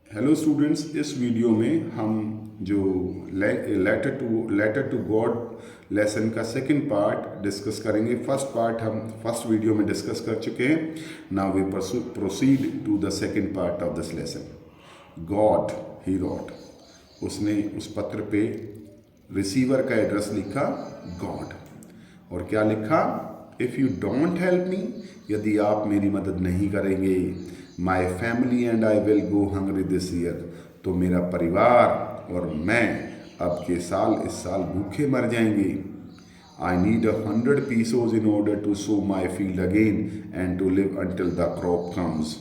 Hello students, इस video में हम जो लेटर टू गॉड लेसन का सेकंड पार्ट डिस्कस करेंगे। फर्स्ट पार्ट हम फर्स्ट वीडियो में डिस्कस कर चुके हैं। Now we proceed to the second part of this lesson. God he wrote, उसने उस पत्र पे रिसीवर का एड्रेस लिखा गॉड, और क्या लिखा? If you don't help me, यदि आप मेरी मदद नहीं करेंगे, my family and I will go hungry this year, तो मेरा परिवार और मैं अब के साल इस साल भूखे मर जाएंगे। I need 100 pesos in order to sow my field again and to live until the crop comes.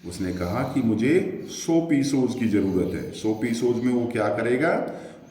उसने कहा कि मुझे 100 पीसोज की ज़रूरत है। 100 पीसोज में वो क्या करेगा?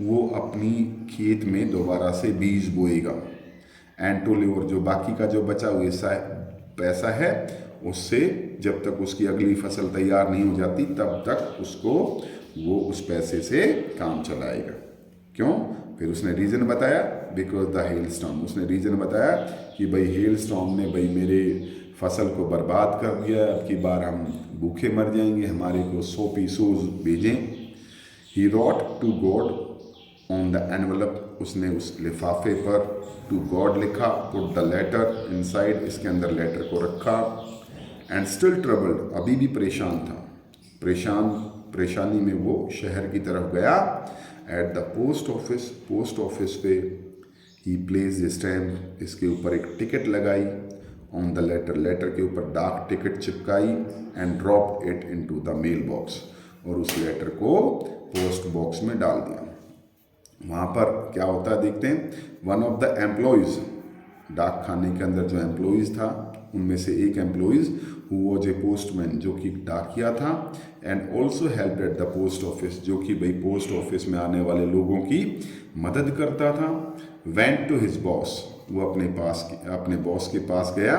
वो अपनी खेत में दोबारा से बीज बोएगा। एंड टू लिव, और जो बाकी का जो बचा हुआ पैसा है, उससे जब तक उसकी अगली फसल तैयार नहीं हो जाती तब तक उसको वो उस पैसे से काम चलाएगा। क्यों? फिर उसने रीज़न बताया, बिकॉज द हेल स्टॉर्म। उसने रीज़न बताया कि भाई हेल स्टॉर्म ने भाई मेरे फसल को बर्बाद कर दिया, अब की बार हम भूखे मर जाएंगे, हमारे को 100 पीसोज भेजें। He wrote to God on the envelope, उसने उस लिफाफे पर टू गॉड लिखा। पुट द लेटर इनसाइड, इसके अंदर लेटर को रखा। एंड स्टिल ट्रबल्ड, अभी भी परेशान था। परेशानी में वो शहर की तरफ गया। एट द पोस्ट ऑफिस पे ही प्लेस स्टैम्प, इसके ऊपर एक टिकट लगाई। ऑन द लेटर के ऊपर डाक टिकट चिपकाई। And drop it into the mail box, और उस लेटर को पोस्ट बॉक्स में डाल दिया। वहाँ पर क्या होता है देखते हैं। वन ऑफ द एम्प्लॉयज़, डाक खाने के अंदर जो एम्प्लॉयज़ था उनमें से एक employees who was a postman, जो कि डाकिया था। And also help at the post office, जो कि भाई पोस्ट ऑफिस में आने वाले लोगों की मदद करता था। वेंट टू हिज बॉस, वो अपने बॉस के पास गया।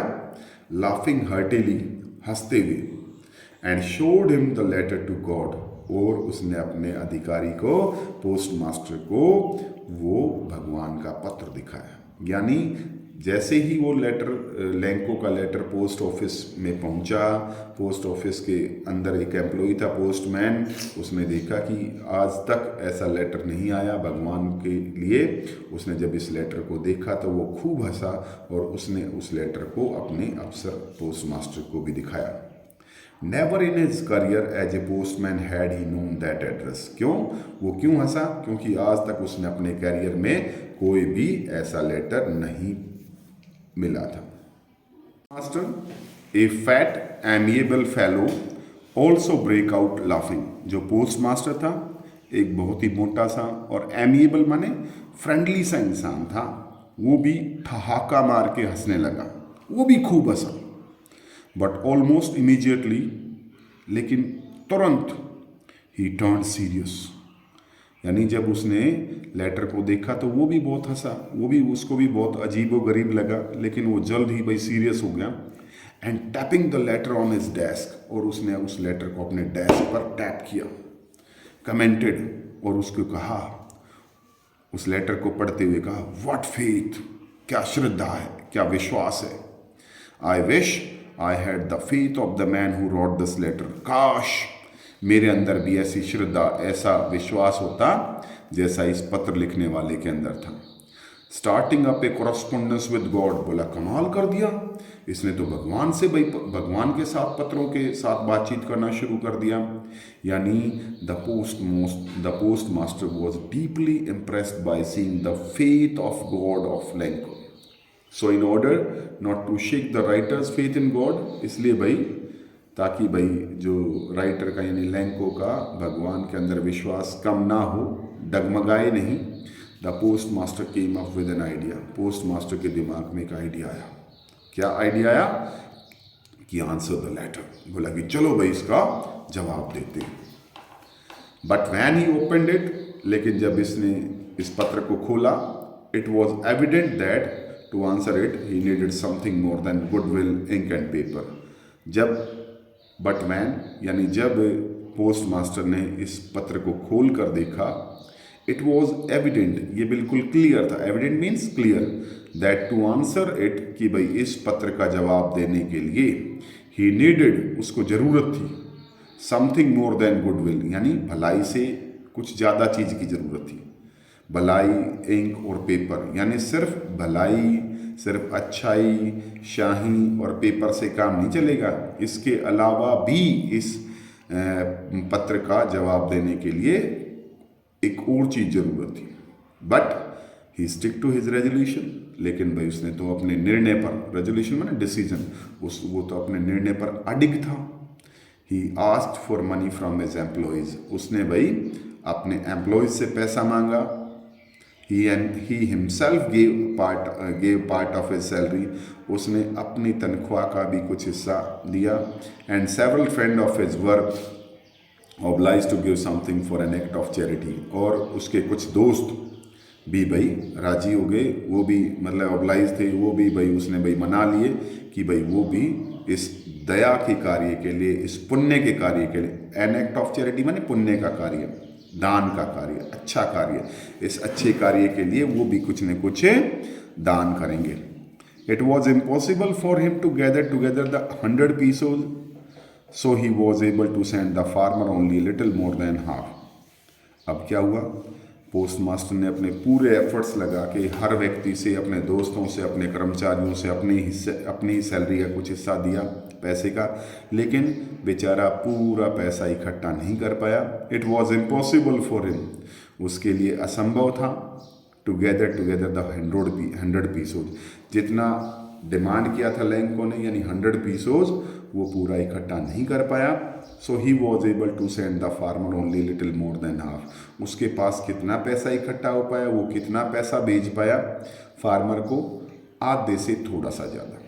लाफिंग हर्टिली, हंसते हुए। And showed him the letter to God, और उसने अपने अधिकारी को, पोस्ट मास्टर को, वो भगवान का पत्र दिखाया। यानी जैसे ही वो लेटर, लैंको का लेटर पोस्ट ऑफिस में पहुंचा, पोस्ट ऑफिस के अंदर एक एम्प्लॉय था, पोस्टमैन, उसने देखा कि आज तक ऐसा लेटर नहीं आया भगवान के लिए। उसने जब इस लेटर को देखा तो वो खूब हंसा, और उसने उस लेटर को अपने अफसर पोस्ट मास्टर को भी दिखाया। Never in his career as a postman had he known that address. क्यों? वो क्यों हंसा? क्योंकि आज तक उसने अपने करियर में कोई भी ऐसा लेटर नहीं मिला था। Master, a fat amiable fellow also break out laughing. जो पोस्ट मास्टर था एक बहुत ही मोटा सा और एमिएबल माने फ्रेंडली सा इंसान था, वो भी ठहाका मार के हंसने लगा। वो भी खूब हंसा। बट ऑलमोस्ट इमीडिएटली, लेकिन तुरंत, ही टर्न सीरियस। यानी जब उसने लेटर को देखा तो वो भी बहुत हंसा, उसको भी बहुत अजीब व गरीब लगा, लेकिन वो जल्द ही भाई सीरियस हो गया। And tapping the later on his desk, और उसने उस लेटर को अपने डेस्क पर टैप किया। कमेंटेड, और उसको कहा, उस लेटर को पढ़ते हुए कहा, व्हाट फेथ, क्या श्रद्धा है, क्या विश्वास है। I wish I had the faith of the man who wrote this letter. काश मेरे अंदर भी ऐसी श्रद्धा, ऐसा विश्वास होता जैसा इस पत्र लिखने वाले के अंदर था। Starting up A correspondence with God, बोला कमाल कर दिया इसने तो भगवान से, भाई भगवान के साथ पत्रों के साथ बातचीत करना शुरू कर दिया। यानी the post master was deeply impressed by seeing the faith of God of Lencho. So in order not to shake the writer's faith in God, इसलिए भाई ताकि भाई जो राइटर का यानी लैंको का भगवान के अंदर विश्वास कम ना हो, डगमगाए नहीं, the post master came up with an idea. Post master के दिमाग में एक आइडिया आया। क्या आइडिया आया? कि आंसर द लेटर। बोला कि चलो भाई इसका जवाब देते हैं। But when he opened it, लेकिन जब इसने इस पत्र को खोला, it was evident that to answer it he needed something more than goodwill, ink and paper. But when, यानी जब पोस्ट मास्टर ने इस पत्र को खोल कर देखा, इट वॉज एविडेंट, ये बिल्कुल क्लियर था। Evident means clear, that to answer it, कि भाई इस पत्र का जवाब देने के लिए, ही नीडेड, उसको जरूरत थी, समथिंग मोर देन गुडविल, यानी भलाई से कुछ ज़्यादा चीज़ की ज़रूरत थी। भलाई, इंक और पेपर, यानी सिर्फ भलाई, सिर्फ अच्छाई, शाही और पेपर से काम नहीं चलेगा, इसके अलावा भी इस पत्र का जवाब देने के लिए एक और चीज़ ज़रूरत थी। But he stick to his resolution, लेकिन भाई उसने तो अपने निर्णय पर, रेजोल्यूशन माने डिसीजन, वो तो अपने निर्णय पर अडिग था। He asked for money from his employees, उसने भाई अपने एम्प्लॉयज़ से पैसा मांगा। he himself gave part of his salary, उसने अपनी तनख्वाह का भी कुछ हिस्सा दिया। and several friends of his were obliged to give something for an act of charity, और उसके कुछ दोस्त भी भाई राजी हो गए, वो भी मतलब obliged थे, वो भी भाई उसने भाई मना लिए कि भाई वो भी इस दया के कार्य के लिए, इस पुण्य के कार्य के लिए, an act of charity माने पुण्य का कार्य, दान का कार्य, अच्छा कार्य, इस अच्छे कार्य के लिए वो भी कुछ न कुछ दान करेंगे। It was impossible for him to gather together the 100 pesos, so he was able to send the farmer only little more than half. अब क्या हुआ, पोस्ट मास्टर ने अपने पूरे एफर्ट्स लगा के हर व्यक्ति से, अपने दोस्तों से, अपने कर्मचारियों से अपनी सैलरी का कुछ हिस्सा दिया पैसे का, लेकिन बेचारा पूरा पैसा इकट्ठा नहीं कर पाया। It was impossible for him, उसके लिए असंभव था, टुगेदर द 100 पीसोज, जितना डिमांड किया था लैंको ने, यानी 100 पीसोज, वो पूरा इकट्ठा नहीं कर पाया। So he was able to send the farmer only little more than half, उसके पास कितना पैसा इकट्ठा हो पाया, वो कितना पैसा भेज पाया फार्मर को, आधे से थोड़ा सा ज़्यादा।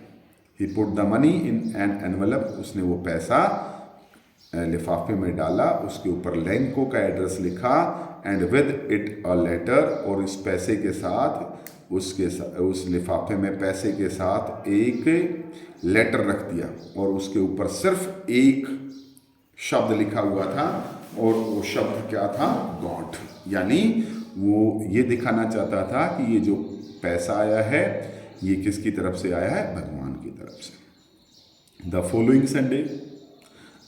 He put the money in an envelope, उसने वो पैसा लिफाफे में डाला, उसके ऊपर लैंको का एड्रेस लिखा, and with it a letter, और इस पैसे के साथ उस लिफाफे में पैसे के साथ एक लेटर रख दिया, और उसके ऊपर सिर्फ एक शब्द लिखा हुआ था, और वो शब्द क्या था, गॉड, यानी वो ये दिखाना चाहता था कि ये जो पैसा आया है ये किसकी तरफ से आया है, भगवान की तरफ से। द फॉलोइंग संडे,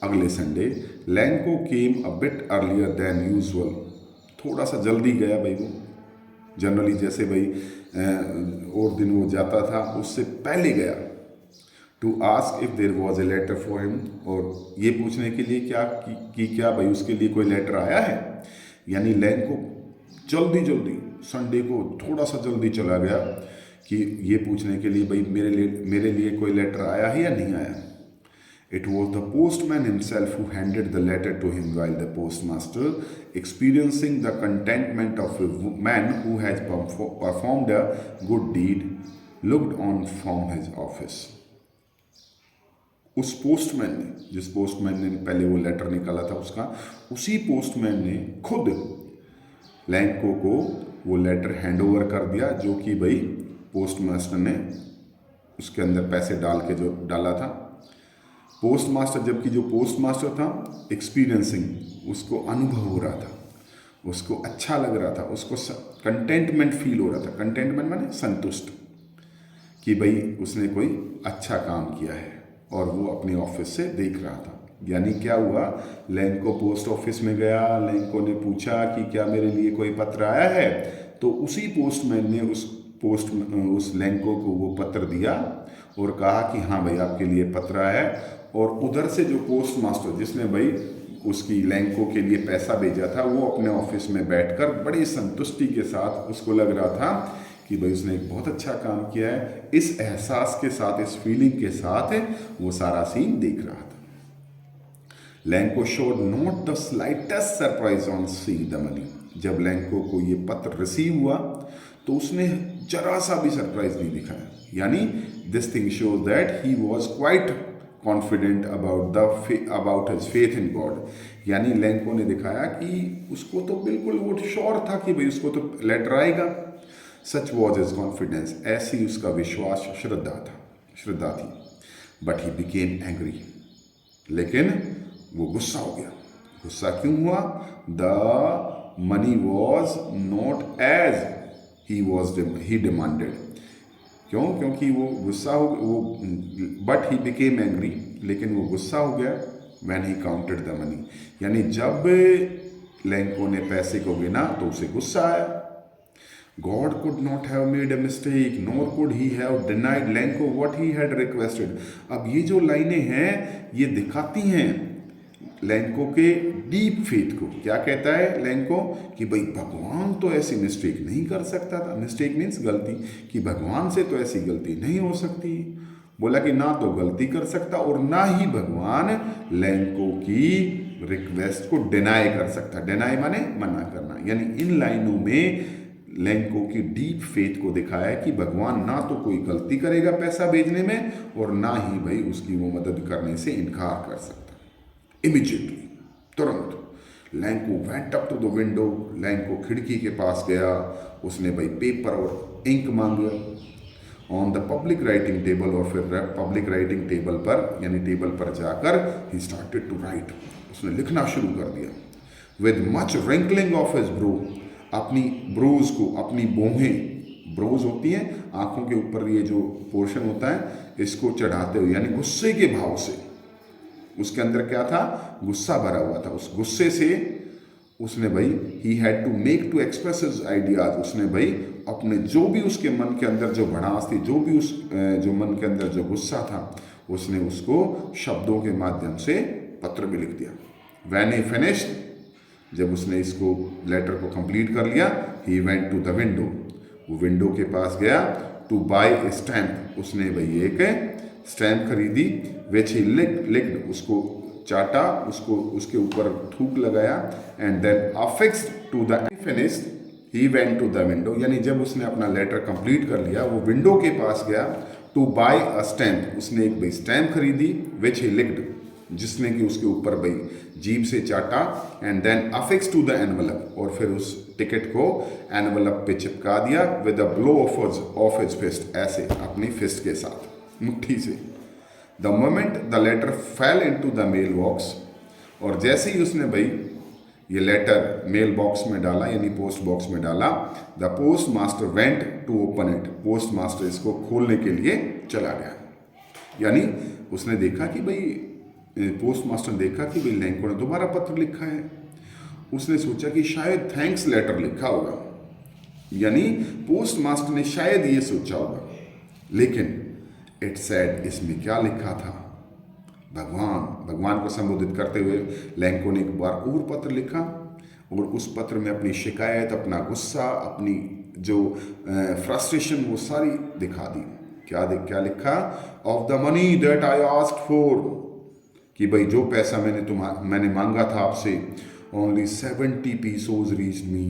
अगले Sunday, Lanco came a bit earlier than usual, थोड़ा सा जल्दी गया भाई वो, जनरली जैसे भाई और दिन वो जाता था उससे पहले गया, to ask if there was a letter for him, और ये पूछने के लिए क्या भाई उसके लिए कोई लेटर आया है। यानी लैंको जल्दी संडे को थोड़ा सा जल्दी चला गया कि ये पूछने के लिए भाई मेरे लिए कोई लेटर आया है या नहीं आया। It was the postman himself who handed the letter to him, while the postmaster, experiencing the contentment of a man who has performed a good deed, looked on from his office. उस postman ने, जिस postman ने पहले वो letter निकाला था उसी postman ने खुद लैंको को वो लेटर हैंड ओवर कर दिया, जो कि भाई पोस्ट मास्टर ने उसके अंदर पैसे डाल के जो डाला था। पोस्ट मास्टर, जबकि जो पोस्ट मास्टर था एक्सपीरियंसिंग, उसको अनुभव हो रहा था, उसको अच्छा लग रहा था, उसको कंटेंटमेंट फील हो रहा था। कंटेंटमेंट माने संतुष्ट, कि भाई उसने कोई अच्छा काम किया है, और वो अपने ऑफिस से देख रहा था। यानी क्या हुआ, लैंको पोस्ट ऑफिस में गया, लैंको ने पूछा कि क्या मेरे लिए कोई पत्र आया है, तो उसी पोस्टमैन ने उस लैंको को वो पत्र दिया और कहा कि हाँ भाई आपके लिए पत्र आया है। और उधर से जो पोस्ट मास्टर जिसने भाई उसकी लैंको के लिए पैसा भेजा था, वो अपने ऑफिस में बैठकर बड़ी संतुष्टि के साथ, उसको लग रहा था कि भाई उसने एक बहुत अच्छा काम किया है, इस एहसास के साथ, इस फीलिंग के साथ वो सारा सीन देख रहा था। Lanco showed not the slightest surprise on seeing the money. जब लैंको को ये पत्र रिसीव हुआ तो उसने जरा सा भी सरप्राइज नहीं दिखाया। यानी this thing shows that he was quite confident about his faith in God. यानी लैंको ने दिखाया कि उसको तो बिल्कुल वो श्योर था कि भाई उसको तो लेटर आएगा। सच वॉज हिज कॉन्फिडेंस, ऐसी उसका विश्वास, श्रद्धा थी। बट ही बिकेम एंग्री, लेकिन वो गुस्सा हो गया। गुस्सा क्यों हुआ? The money was not as he demanded. क्यों? क्योंकि वो गुस्सा हो, वो बट ही बिकेम एंग्री, लेकिन वो गुस्सा हो गया। When he counted the money, यानी जब लैंको ने पैसे को गिना तो उसे गुस्सा आया। God could not have made a mistake, nor could he have denied Lenko what he had requested. अब ये जो लाइनें हैं ये दिखाती हैं लैंको के डीप फेथ को। क्या कहता है लैंको कि भाई भगवान तो ऐसी मिस्टेक नहीं कर सकता था, मिस्टेक मीन्स गलती, कि भगवान से तो ऐसी गलती नहीं हो सकती। बोला कि ना तो गलती कर सकता और ना ही भगवान लैंको की रिक्वेस्ट को डिनाई कर सकता। डिनाई माने मना करना, यानी इन लाइनों में लैंको की डीप फेथ को दिखाया कि भगवान ना तो कोई गलती करेगा पैसा भेजने में और ना ही भाई उसकी वो मदद करने से इनकार कर सकता। इमीडिएटली, तुरंत Lencho went up to the window, Lencho खिड़की के पास गया, उसने भाई पेपर और इंक मांगा on the public writing table, और फिर पब्लिक राइटिंग टेबल पर यानी टेबल पर जाकर ही स्टार्टेड टू राइट, उसने लिखना शुरू कर दिया। With much wrinkling of his bro, अपनी ब्रोज को, अपनी बोहें, ब्रोज होती हैं आंखों के ऊपर ये जो पोर्शन होता है, इसको चढ़ाते हुए, यानी गुस्से के भाव से, उसके अंदर क्या था, गुस्सा भरा हुआ था, उस गुस्से से उसने भाई he had to make to express his ideas, उसने भाई अपने जो भी उसके मन के अंदर जो भड़ास थी, जो भी उस जो मन के अंदर जो गुस्सा था, उसने उसको शब्दों के माध्यम से पत्र में लिख दिया। व्हेन ही फिनिश्ड, जब उसने इसको लेटर को कंप्लीट कर लिया, he went to the window, वो विंडो के पास गया, टू बाय ए स्टैम्प, उसने भाई एक स्टैम्प खरीदी, विच ही लिक्ड, उसको चाटा, उसको उसके ऊपर थूक लगाया, and then affixed to the finished he went to the window, यानी जब उसने अपना लेटर कंप्लीट कर लिया वो विंडो के पास गया, टू बाय अ स्टैम्प, उसने एक भाई स्टैम्प खरीदी, विच ही लिक्ड, जिसने कि उसके ऊपर भाई जीभ से चाटा, and then affix to the envelope, और फिर उस टिकट को एनवलप पे चिपका दिया, with a blow of his fist, ऐसे अपनी फिस्ट के साथ, मुट्ठी से। The moment the letter fell into the mail box, और जैसे ही उसने भाई ये लेटर मेल बॉक्स में डाला, यानी पोस्ट बॉक्स में डाला, the post master went to open it, post master इसको खोलने के लिए चला गया, यानी उसने देखा कि भाई पोस्ट मास्टर ने देखा कि भाई लैंको ने दोबारा पत्र लिखा है, उसने सोचा कि शायद थैंक्स लेटर लिखा होगा, यानी पोस्ट मास्टर ने शायद ये सोचा होगा, लेकिन इट सेड, इसमें क्या लिखा था, भगवान को संबोधित करते हुए लैंको ने एक बार और पत्र लिखा, और उस पत्र में अपनी शिकायत, अपना गुस्सा, अपनी जो फ्रस्ट्रेशन वो सारी दिखा दी। क्या लिखा, of the money that I asked for, कि भाई जो पैसा मैंने मांगा था आपसे, ओनली 70 पीसोज रीच मी,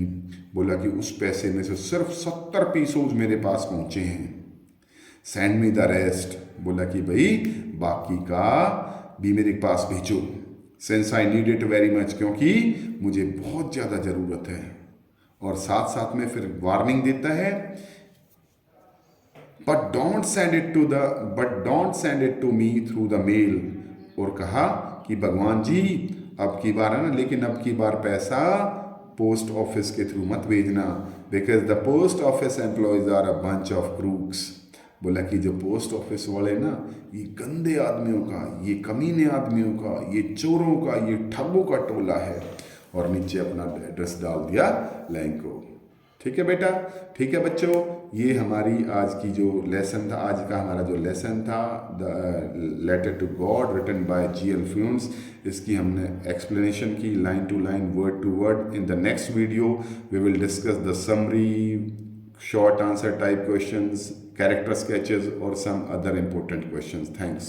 बोला कि उस पैसे में से सिर्फ 70 पीसोज मेरे पास पहुंचे हैं, सेंड मी द रेस्ट, बोला कि भाई बाकी का भी मेरे पास भेजो, since I need it very much, क्योंकि मुझे बहुत ज़्यादा ज़रूरत है, और साथ साथ में फिर वार्निंग देता है, but don't send it to me through the mail, और कहा कि भगवान जी अब की बार है ना, लेकिन अब की बार पैसा पोस्ट ऑफिस के थ्रू मत भेजना, because the post office employees are a bunch of crooks, बोला कि जो पोस्ट ऑफिस वाले ना, ये गंदे आदमियों का, ये कमीने आदमियों का, ये चोरों का, ये ठगों का टोला है, और नीचे अपना एड्रेस डाल दिया लैंको। ठीक है बेटा, ठीक है बच्चों, ये हमारी आज की जो लेसन था, आज का हमारा जो लेसन था, the letter to God written by G.L. Fuentes, इसकी हमने एक्सप्लेनेशन की line to line, word to word. In the next video we will discuss the summary, short answer type questions, character sketches, or some other important questions. Thanks.